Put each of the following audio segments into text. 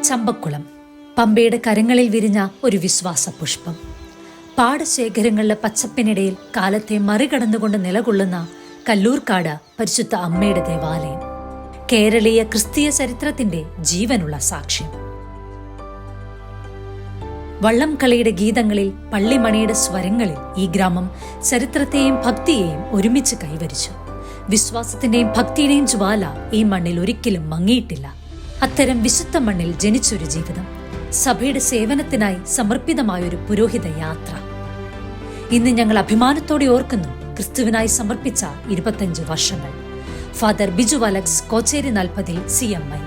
ചമ്പക്കുളം പമ്പയുടെ കരങ്ങളിൽ വിരിഞ്ഞ ഒരു വിശ്വാസ പുഷ്പം. പാടശേഖരങ്ങളിലെ പച്ചപ്പിനിടയിൽ കാലത്തെ മറികടന്നുകൊണ്ട് നിലകൊള്ളുന്ന കല്ലൂർക്കാട് പരിശുദ്ധ അമ്മയുടെ ദേവാലയം. കേരളീയ ക്രിസ്തീയ ചരിത്രത്തിന്റെ ജീവനുള്ള സാക്ഷ്യം. വള്ളംകളിയുടെ ഗീതങ്ങളിൽ, പള്ളിമണിയുടെ സ്വരങ്ങളിൽ ഈ ഗ്രാമം ചരിത്രത്തെയും ഭക്തിയെയും ഒരുമിച്ച് കൈവരിച്ചു. വിശ്വാസത്തിന്റെയും ഭക്തിയുടെയും ജ്വാല ഈ മണ്ണിൽ ഒരിക്കലും മങ്ങിയിട്ടില്ല. അത്തരം വിശുദ്ധ മണ്ണിൽ ജനിച്ചൊരു ജീവിതം, സഭയുടെ സേവനത്തിനായി സമർപ്പിതമായൊരു പുരോഹിത യാത്ര. ഇന്ന് ഞങ്ങൾ അഭിമാനത്തോടെ ഓർക്കുന്നു ക്രിസ്തുവിനായി സമർപ്പിച്ച 25 വർഷങ്ങൾ. Father Biju Alex, Kochery 40 CMI.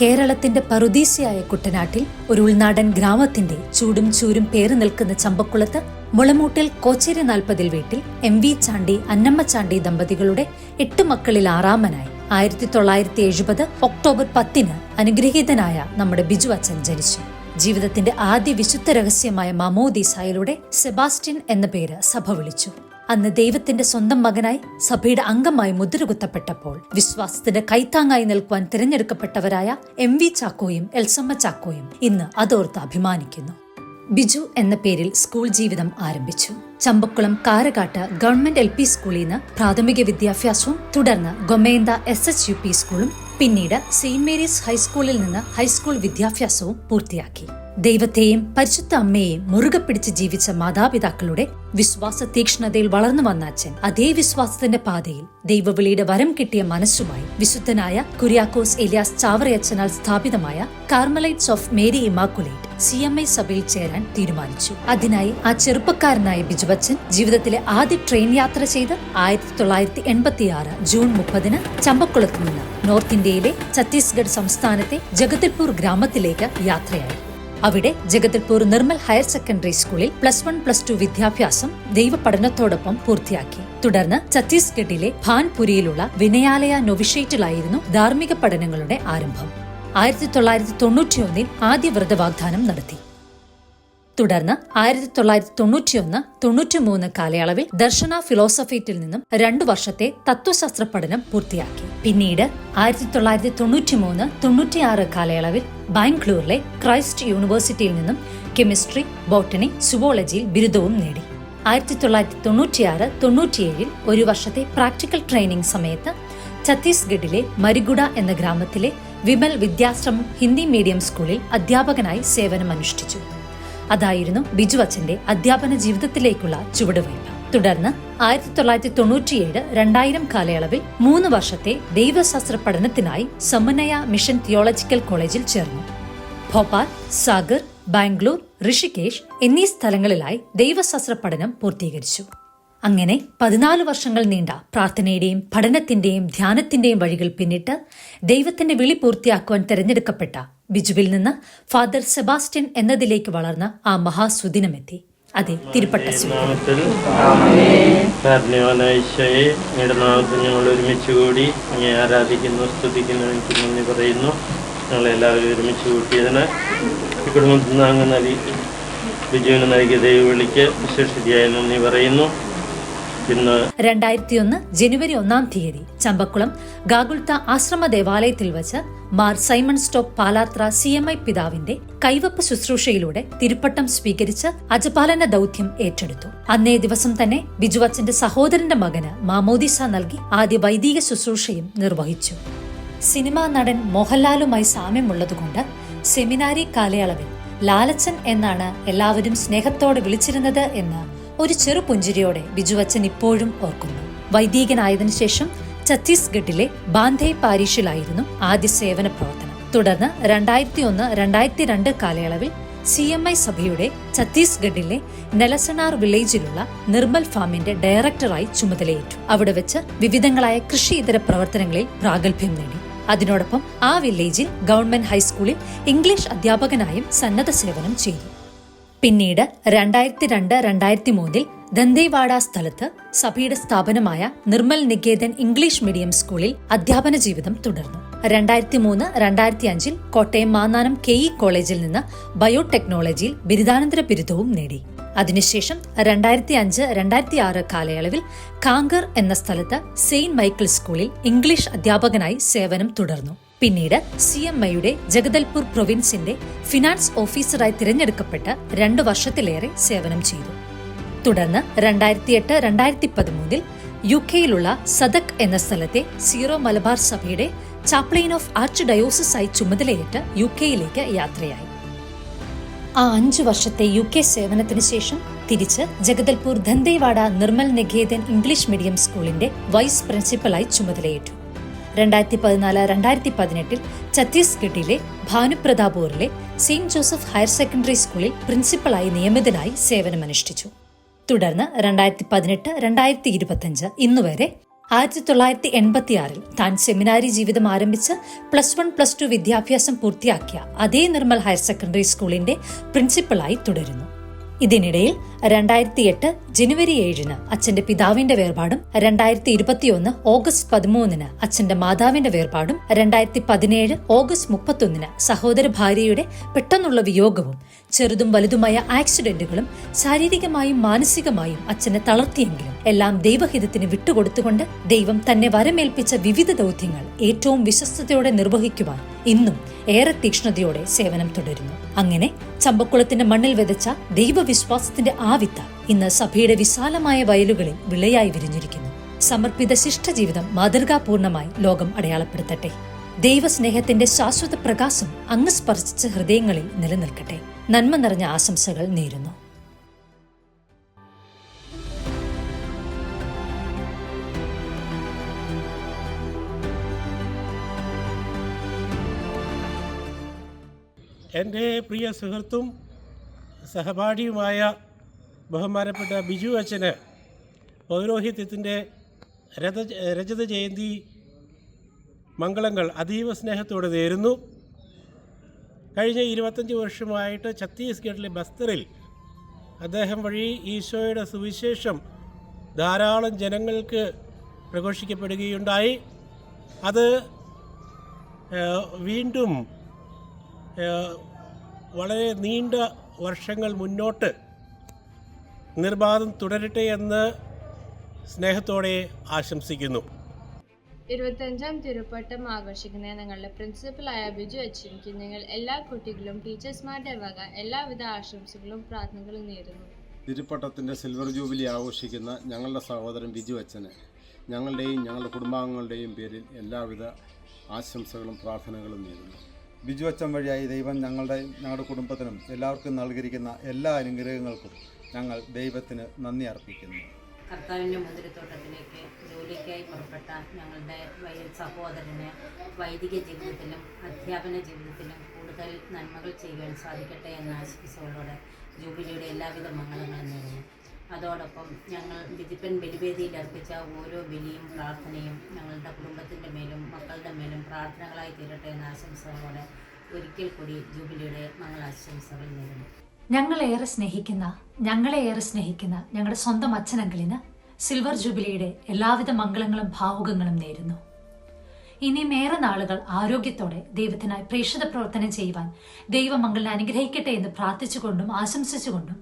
കേരളത്തിന്റെ പറുദീസയായ കുട്ടനാട്ടിൽ ഒരു ഉൾനാടൻ ഗ്രാമത്തിന്റെ ചൂടും ചൂരും പേര് നിൽക്കുന്ന ചമ്പക്കുളത്ത് മുളമൂട്ടിൽ കോച്ചേരി 40 വീട്ടിൽ MV ചാണ്ടി, അന്നമ്മ ചാണ്ടി ദമ്പതികളുടെ 8 മക്കളിൽ 6-മനായി 1970 ഒക്ടോബർ 10 അനുഗ്രഹീതനായ നമ്മുടെ ബിജു അച്ഛൻ ജനിച്ചു. ജീവിതത്തിന്റെ ആദ്യ വിശുദ്ധ രഹസ്യമായ മാമോദീസായിലൂടെ സെബാസ്റ്റ്യൻ എന്ന പേര് സഭ വിളിച്ചു. അന്ന് ദൈവത്തിന്റെ സ്വന്തം മകനായി സഭയുടെ അംഗമായി മുദ്രകുത്തപ്പെട്ടപ്പോൾ വിശ്വാസത്തിന്റെ കൈത്താങ്ങായി നിൽക്കുവാൻ തിരഞ്ഞെടുക്കപ്പെട്ടവരായ MV ചാക്കോയും എൽസമ്മ ചാക്കോയും ഇന്ന് അതോർത്ത് അഭിമാനിക്കുന്നു. ബിജു എന്ന പേരിൽ സ്കൂൾ ജീവിതം ആരംഭിച്ചു. ചമ്പക്കുളം കാരകാട്ട് ഗവൺമെന്റ് LP സ്കൂളിൽ നിന്ന് പ്രാഥമിക വിദ്യാഭ്യാസവും തുടർന്ന് ഗൊമേന്ത SHUP സ്കൂളും പിന്നീട് സെയിന്റ് മേരീസ് ഹൈസ്കൂളിൽ നിന്ന് ഹൈസ്കൂൾ വിദ്യാഭ്യാസവും പൂർത്തിയാക്കി. ദൈവത്തെയും പരിശുദ്ധ അമ്മയെയും മുറുകെ പിടിച്ച് ജീവിച്ച മാതാപിതാക്കളുടെ വിശ്വാസ തീക്ഷ്ണതയിൽ വളർന്നു വന്ന അച്ഛൻ അതേ വിശ്വാസത്തിന്റെ പാതയിൽ ദൈവവിളിയുടെ വരം കിട്ടിയ മനസ്സുമായി വിശുദ്ധനായ കുര്യാക്കോസ് എലിയാസ് ചാവറയച്ചനാൽ സ്ഥാപിതമായ Carmelites of Mary immaculate CMI സഭയിൽ ചേരാൻ തീരുമാനിച്ചു. അതിനായി ആ ചെറുപ്പക്കാരനായ ബിജുവച്ചൻ ജീവിതത്തിലെ ആദ്യ ട്രെയിൻ യാത്ര ചെയ്ത് 1986 ജൂൺ 30 ചമ്പക്കുളത്ത് നിന്ന് നോർത്ത് ഇന്ത്യയിലെ ഛത്തീസ്ഗഡ് സംസ്ഥാനത്തെ ജഗദൽപൂർ ഗ്രാമത്തിലേക്ക് യാത്രയായി. അവിടെ ജഗദൽപൂർ നിർമ്മൽ ഹയർ സെക്കൻഡറി സ്കൂളിൽ +1+2 വിദ്യാഭ്യാസം ദൈവപഠനത്തോടൊപ്പം പൂർത്തിയാക്കി. തുടർന്ന് ഛത്തീസ്ഗഡിലെ ഭാൻപുരിയിലുള്ള വിനയാലയ നൊവിഷേറ്റിലായിരുന്നു ധാർമ്മിക പഠനങ്ങളുടെ ആരംഭം. 1991 ആദ്യ വ്രതവാഗ്ദാനം നടത്തി. തുടർന്ന് 1991-93 കാലയളവിൽ ദർശന ഫിലോസഫേറ്റിൽ നിന്നും 2 വർഷത്തെ തത്വശാസ്ത്ര പഠനം പൂർത്തിയാക്കി. പിന്നീട് 1993-96 കാലയളവിൽ ബാംഗ്ലൂരിലെ ക്രൈസ്റ്റ് യൂണിവേഴ്സിറ്റിയിൽ നിന്നും കെമിസ്ട്രി, ബോട്ടണി, സുവോളജിയിൽ ബിരുദവും നേടി. 1996-97 1 വർഷത്തെ പ്രാക്ടിക്കൽ ട്രെയിനിംഗ് സമയത്ത് ഛത്തീസ്ഗഡിലെ മരിഗുഡ എന്ന ഗ്രാമത്തിലെ വിമൽ വിദ്യാശ്രമം ഹിന്ദി മീഡിയം സ്കൂളിൽ അധ്യാപകനായി സേവനമനുഷ്ഠിച്ചു. അതായിരുന്നു ബിജു അച്ഛന്റെ അധ്യാപന ജീവിതത്തിലേക്കുള്ള ചുവടുവയ്പ്. തുടർന്ന് 1997-2000 കാലയളവിൽ 3 വർഷത്തെ ദൈവശാസ്ത്ര പഠനത്തിനായി സമന്വയ മിഷൻ തിയോളജിക്കൽ കോളേജിൽ ചേർന്നു. ഭോപ്പാൽ, സാഗർ, ബാംഗ്ലൂർ, ഋഷികേശ് എന്നീ സ്ഥലങ്ങളിലായി ദൈവശാസ്ത്ര പഠനം പൂർത്തീകരിച്ചു. അങ്ങനെ 14 വർഷങ്ങൾ നീണ്ട പ്രാർത്ഥനയുടെയും പഠനത്തിന്റെയും ധ്യാനത്തിന്റെയും വഴികൾ പിന്നിട്ട് ദൈവത്തിന്റെ വിളി പൂർത്തിയാക്കുവാൻ തെരഞ്ഞെടുക്കപ്പെട്ട ബിജുവിൽ നിന്ന് ഫാദർ സെബാസ്റ്റ്യൻ എന്നതിലേക്ക് വളർന്ന ആ മഹാസുദിനമെത്തി. അതെ, തിരുപ്പട്ട ഞങ്ങൾ ഒരുമിച്ച് കൂടി അങ്ങേ ആരാധിക്കുന്നു, സ്തുതിക്കുന്നു, എനിക്ക് നന്ദി പറയുന്നു. ഞങ്ങളെല്ലാവരും ഒരുമിച്ച് കൂട്ടിയതിന് ഈ കുടുംബത്തിൽ നിന്ന് അങ്ങ് ബിജുവിന് നൽകിയ ദൈവവിളിക്ക് വിശേഷിയായി നന്ദി പറയുന്നു. 2001 ജനുവരി 1 ചമ്പക്കുളം ഗാഗുൽത്ത ആശ്രമ ദേവാലയത്തിൽ വച്ച് Mar Simon stop Palathra CMI പിതാവിന്റെ കൈവപ്പ് ശുശ്രൂഷയിലൂടെ തിരുപ്പട്ടം സ്വീകരിച്ച് അജപാലന ദൗത്യം ഏറ്റെടുത്തു. അന്നേ ദിവസം തന്നെ ബിജു അച്ഛന്റെ സഹോദരന്റെ മകന് മാമോദീസ നൽകി ആദ്യ വൈദിക ശുശ്രൂഷയും നിർവഹിച്ചു. സിനിമാ നടൻ മോഹൻലാലുമായി സാമ്യമുള്ളതുകൊണ്ട് സെമിനാരി കാലയളവിൽ ലാലച്ചൻ എന്നാണ് എല്ലാവരും സ്നേഹത്തോടെ വിളിച്ചിരുന്നത് എന്ന് ഒരു ചെറു പുഞ്ചിരിയോടെ ബിജുവച്ചൻ ഇപ്പോഴും ഓർക്കുന്നു. വൈദികനായതിനു ശേഷം ഛത്തീസ്ഗഡിലെ ബാന്ധേ പാരീഷിലായിരുന്നു ആദ്യ സേവന പ്രവർത്തനം. തുടർന്ന് 2001-2002 കാലയളവിൽ CMI സഭയുടെ ഛത്തീസ്ഗഡിലെ നെലസണാർ വില്ലേജിലുള്ള നിർമ്മൽ ഫാമിന്റെ ഡയറക്ടറായി ചുമതലയേറ്റു. അവിടെ വെച്ച് വിവിധങ്ങളായ കൃഷിയിതര പ്രവർത്തനങ്ങളിൽ പ്രാഗൽഭ്യം നേടി. അതിനോടൊപ്പം ആ വില്ലേജിൽ ഗവൺമെന്റ് ഹൈസ്കൂളിൽ ഇംഗ്ലീഷ് അധ്യാപകനായും സന്നദ്ധ സേവനം ചെയ്തു. പിന്നീട് 2002-2003 ദന്തേവാഡ സ്ഥലത്ത് സഭയുടെ സ്ഥാപനമായ നിർമ്മൽ നികേതൻ ഇംഗ്ലീഷ് മീഡിയം സ്കൂളിൽ അധ്യാപന ജീവിതം തുടർന്നു. 2003-2005 കോട്ടയം മാന്നാനം KE കോളേജിൽ നിന്ന് ബയോടെക്നോളജിയിൽ ബിരുദാനന്തര ബിരുദവും നേടി. അതിനുശേഷം 2005-2006 കാലയളവിൽ കാങ്കർ എന്ന സ്ഥലത്ത് സെയിന്റ് മൈക്കിൾ സ്കൂളിൽ ഇംഗ്ലീഷ് അധ്യാപകനായി സേവനം തുടർന്നു. പിന്നീട് CMIയുടെ ജഗദൽപൂർ പ്രൊവിൻസിന്റെ ഫിനാൻസ് ഓഫീസറായി തിരഞ്ഞെടുക്കപ്പെട്ട് 2 വർഷത്തിലേറെ സേവനം ചെയ്തു. തുടർന്ന് 2008-2013 UK-യിലുള്ള സദക് എന്ന സ്ഥലത്തെ സീറോ മലബാർ സഭയുടെ ചാപ്ലെയിൻ ഓഫ് ആർച്ച് ഡയോസിസായി ചുമതലയേറ്റ് UK-യിലേക്ക് യാത്രയായി. ആ 5 വർഷത്തെ UK സേവനത്തിന് ശേഷം തിരിച്ച് ജഗദൽപൂർ ധന്തേവാഡ നിർമ്മൽ നികേതൻ ഇംഗ്ലീഷ് മീഡിയം സ്കൂളിന്റെ വൈസ് പ്രിൻസിപ്പലായി ചുമതലയേറ്റു. 2014-2018 ഛത്തീസ്ഗഡിലെ ഭാനുപ്രതാപൂരിലെ സെയിന്റ് ജോസഫ് ഹയർ സെക്കൻഡറി സ്കൂളിൽ പ്രിൻസിപ്പലായി നിയമിതനായി സേവനമനുഷ്ഠിച്ചു. തുടർന്ന് 2018-2025 ഇന്നുവരെ 1986 താൻ സെമിനാരി ജീവിതം ആരംഭിച്ച് +1-+2 വിദ്യാഭ്യാസം പൂർത്തിയാക്കിയ അതേ നിർമ്മൽ ഹയർ സെക്കൻഡറി സ്കൂളിന്റെ പ്രിൻസിപ്പലായി തുടരുന്നു. ഇതിനിടയിൽ 2008 ജനുവരി 7 അച്ഛന്റെ പിതാവിന്റെ വേർപാടും 2021 ഓഗസ്റ്റ് 13 അച്ഛന്റെ മാതാവിന്റെ വേർപാടും 2017 ഓഗസ്റ്റ് 31 സഹോദര ഭാര്യയുടെ പെട്ടെന്നുള്ള വിയോഗവും ചെറുതും വലുതുമായ ആക്സിഡന്റുകളും ശാരീരികമായും മാനസികമായും അച്ഛനെ തളർത്തിയെങ്കിലും എല്ലാം ദൈവഹിതത്തിന് വിട്ടുകൊടുത്തുകൊണ്ട് ദൈവം തന്നെ വരമേൽപ്പിച്ച വിവിധ ദൗത്യങ്ങൾ ഏറ്റവും വിശ്വസ്തയോടെ നിർവഹിക്കുവാൻ ഇന്നും ഏറെ തീക്ഷ്ണതയോടെ സേവനം തുടരുന്നു. അങ്ങനെ ചമ്പക്കുളത്തിന്റെ മണ്ണിൽ വിതച്ച ദൈവവിശ്വാസത്തിന്റെ ആ വിത്ത് ഇന്ന് സഭയുടെ വിശാലമായ വയലുകളിൽ വിളയായി വിരിഞ്ഞിരിക്കുന്നു. സമർപ്പിത ശിഷ്ടജീവിതം മാതൃകാപൂർണമായി ലോകം അടയാളപ്പെടുത്തട്ടെ. ദൈവസ്നേഹത്തിന്റെ ശാശ്വത പ്രകാശം അങ്ങ് സ്പർശിച്ച ഹൃദയങ്ങളിൽ നിലനിൽക്കട്ടെ. നന്മ നിറഞ്ഞ ആശംസകൾ നേരുന്നു. എൻ്റെ പ്രിയ സുഹൃത്തും സഹപാഠിയുമായ ബഹുമാനപ്പെട്ട ബിജു അച്ഛന് പൗരോഹിത്യത്തിൻ്റെ രജത ജയന്തി മംഗളങ്ങൾ അതീവ സ്നേഹത്തോടെ നേരുന്നു. കഴിഞ്ഞ 25 വർഷമായിട്ട് ഛത്തീസ്ഗഡിലെ ബസ്തറിൽ അദ്ദേഹം വഴി ഈശോയുടെ സുവിശേഷം ധാരാളം ജനങ്ങൾക്ക് പ്രഘോഷിക്കപ്പെടുകയുണ്ടായി. അത് വീണ്ടും വളരെ നീണ്ട വർഷങ്ങൾ മുന്നോട്ട് നിർബാധം തുടരട്ടെ എന്ന് സ്നേഹത്തോടെ ആശംസിക്കുന്നു. 25ാം തിരുപ്പട്ടം ആഘോഷിക്കുന്ന ഞങ്ങളുടെ പ്രിൻസിപ്പലായ ബിജു അച്ഛനിക്ക് ഞങ്ങൾ എല്ലാ കുട്ടികളും ടീച്ചേഴ്സ്മാരുടെ വക എല്ലാവിധ ആശംസകളും പ്രാർത്ഥനകളും നേരുന്നു. തിരുപ്പട്ടത്തിൻ്റെ സിൽവർ ജൂബിലി ആഘോഷിക്കുന്ന ഞങ്ങളുടെ സഹോദരൻ ബിജു അച്ഛന് ഞങ്ങളുടെയും ഞങ്ങളുടെ കുടുംബാംഗങ്ങളുടെയും പേരിൽ എല്ലാവിധ ആശംസകളും പ്രാർത്ഥനകളും നേരുന്നു. ബിജു അച്ഛൻ വഴിയായി ദൈവം ഞങ്ങളുടെ കുടുംബത്തിനും എല്ലാവർക്കും നൽകിയിരിക്കുന്ന എല്ലാ അനുഗ്രഹങ്ങൾക്കും ഞങ്ങൾ ദൈവത്തിന് നന്ദി അർപ്പിക്കുന്നു. കർത്താവിൻ്റെ മുന്തിരിത്തോട്ടത്തിലേക്ക് ജോലിക്കായി പുറപ്പെട്ട ഞങ്ങളുടെ സഹോദരന് വൈദിക ജീവിതത്തിലും അധ്യാപന ജീവിതത്തിലും കൂടുതൽ നന്മകൾ ചെയ്യുവാൻ സാധിക്കട്ടെ എന്ന ആശംസകളോടെ ജൂബിലിയുടെ എല്ലാവിധ മംഗളങ്ങളും നേരുന്നു. അതോടൊപ്പം ഞങ്ങൾ വിധിപ്പൻ ബലിവേദിയിൽ അർപ്പിച്ച ഓരോ ബലിയും പ്രാർത്ഥനയും ഞങ്ങളുടെ കുടുംബത്തിൻ്റെ മേലും മക്കളുടെ മേലും പ്രാർത്ഥനകളായി തീരട്ടെ എന്ന ആശംസകളോടെ ഒരിക്കൽ കൂടി ജൂബിലിയുടെ മംഗളാശംസകൾ നേരുന്നു. ഞങ്ങളെ ഏറെ സ്നേഹിക്കുന്ന ഞങ്ങളുടെ സ്വന്തം അച്ഛനങ്കിളിന് സിൽവർ ജൂബിലിയുടെ എല്ലാവിധ മംഗളങ്ങളും ഭാവുകങ്ങളും നേരുന്നു. ഇനിയും ഏറെ നാളുകൾ ആരോഗ്യത്തോടെ ദൈവത്തിനായി പ്രേക്ഷിത പ്രവർത്തനം ചെയ്യുവാൻ ദൈവം അങ്കിളിനെ അനുഗ്രഹിക്കട്ടെ എന്ന് പ്രാർത്ഥിച്ചുകൊണ്ടും ആശംസിച്ചുകൊണ്ടും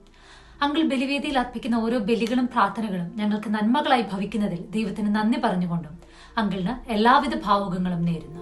അങ്കിൾ ബലിവേദിയിൽ അർപ്പിക്കുന്ന ഓരോ ബലികളും പ്രാർത്ഥനകളും ഞങ്ങൾക്ക് നന്മകളായി ഭവിക്കുന്നതിൽ ദൈവത്തിന് നന്ദി പറഞ്ഞുകൊണ്ടും അങ്കിളിന് എല്ലാവിധ ഭാവുകങ്ങളും നേരുന്നു.